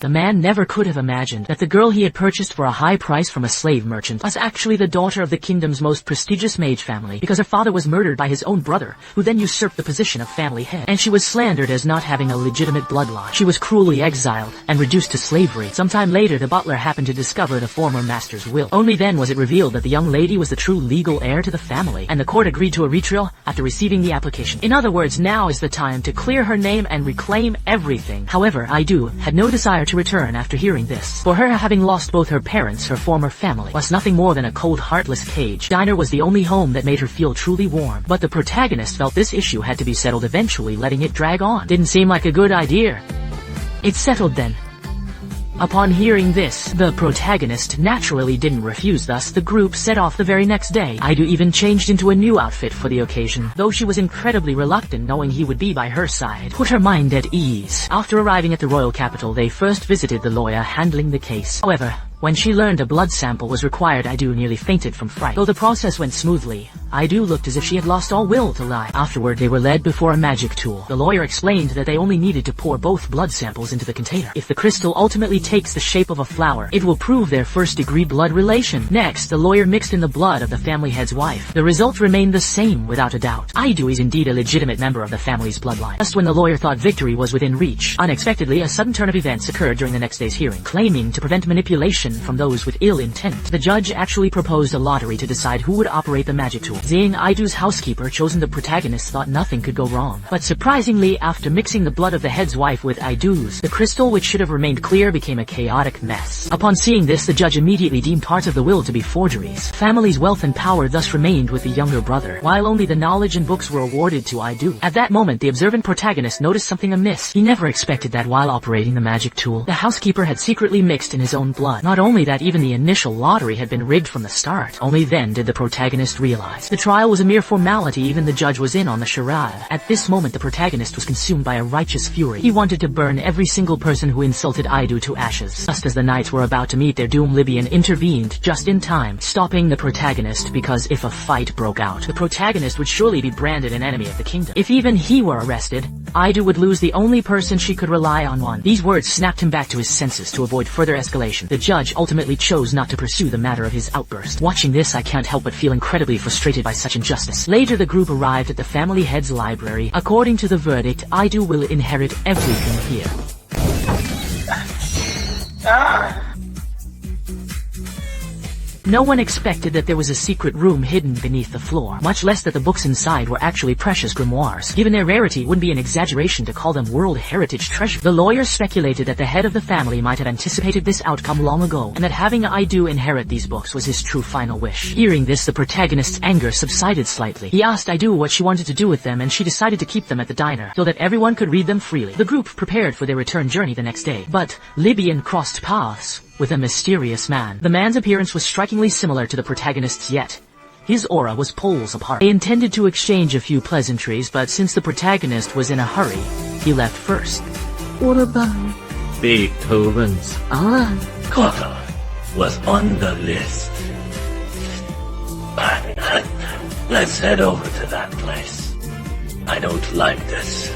The man never could have imagined that the girl he had purchased for a high price from a slave merchant was actually the daughter of the kingdom's most prestigious mage family, because her father was murdered by his own brother, who then usurped the position of family head, and she was slandered as not having a legitimate bloodline. She was cruelly exiled and reduced to slavery. Sometime later, the butler happened to discover the former master's will. Only then was it revealed that the young lady was the true legal heir to the family, and the court agreed to a retrial after receiving the application. In other words, now is the time to clear her name and reclaim everything. However, Aidu had no desire to return after hearing this. For her, having lost both her parents, her former family, was nothing more than a cold, heartless cage. Diner was the only home that made her feel truly warm. But the protagonist felt this issue had to be settled eventually. Letting it drag on didn't seem like a good idea. It's settled then. Upon hearing this, the protagonist naturally didn't refuse, thus the group set off the very next day. Aidu even changed into a new outfit for the occasion, though she was incredibly reluctant knowing he would be by her side. Put her mind at ease. After arriving at the royal capital, they first visited the lawyer handling the case. However, when she learned a blood sample was required, Aidu nearly fainted from fright. Though the process went smoothly, Aidu looked as if she had lost all will to lie. Afterward, they were led before a magic tool. The lawyer explained that they only needed to pour both blood samples into the container. If the crystal ultimately takes the shape of a flower, it will prove their first-degree blood relation. Next, the lawyer mixed in the blood of the family head's wife. The result remained the same without a doubt. Aidu is indeed a legitimate member of the family's bloodline. Just when the lawyer thought victory was within reach, unexpectedly a sudden turn of events occurred during the next day's hearing. Claiming to prevent manipulation from those with ill intent, the judge actually proposed a lottery to decide who would operate the magic tool. Seeing Aidu's housekeeper chosen, the protagonist thought nothing could go wrong. But surprisingly, after mixing the blood of the head's wife with Aidu's, the crystal, which should have remained clear, became a chaotic mess. Upon seeing this, the judge immediately deemed parts of the will to be forgeries. Family's wealth and power thus remained with the younger brother, while only the knowledge and books were awarded to Aidu. At that moment, the observant protagonist noticed something amiss. He never expected that while operating the magic tool, the housekeeper had secretly mixed in his own blood. Not only that, even the initial lottery had been rigged from the start. Only then did the protagonist realize the trial was a mere formality. Even the judge was in on the charade. At this moment, the protagonist was consumed by a righteous fury. He wanted to burn every single person who insulted Aidu to ashes. Just as the knights were about to meet their doom, Libyan intervened just in time, stopping the protagonist, because if a fight broke out, the protagonist would surely be branded an enemy of the kingdom. If even he were arrested, Aidu would lose the only person she could rely on. These words snapped him back to his senses. To avoid further escalation, the judge ultimately chose not to pursue the matter of his outburst. Watching this, I can't help but feel incredibly frustrated by such injustice. Later, the group arrived at the family head's library. According to the verdict, Aidu will inherit everything here. No one expected that there was a secret room hidden beneath the floor, much less that the books inside were actually precious grimoires. Given their rarity, it wouldn't be an exaggeration to call them World Heritage treasure. The lawyer speculated that the head of the family might have anticipated this outcome long ago, and that having Aidu inherit these books was his true final wish. Hearing this, the protagonist's anger subsided slightly. He asked Aidu what she wanted to do with them, and she decided to keep them at the diner, so that everyone could read them freely. The group prepared for their return journey the next day, but Libyan crossed paths with a mysterious man. The man's appearance was strikingly similar to the protagonist's, yet his aura was poles apart. They intended to exchange a few pleasantries, but since the protagonist was in a hurry, he left first. What about Beethoven's aunt? Koto was on the list. Let's head over to that place. I don't like this.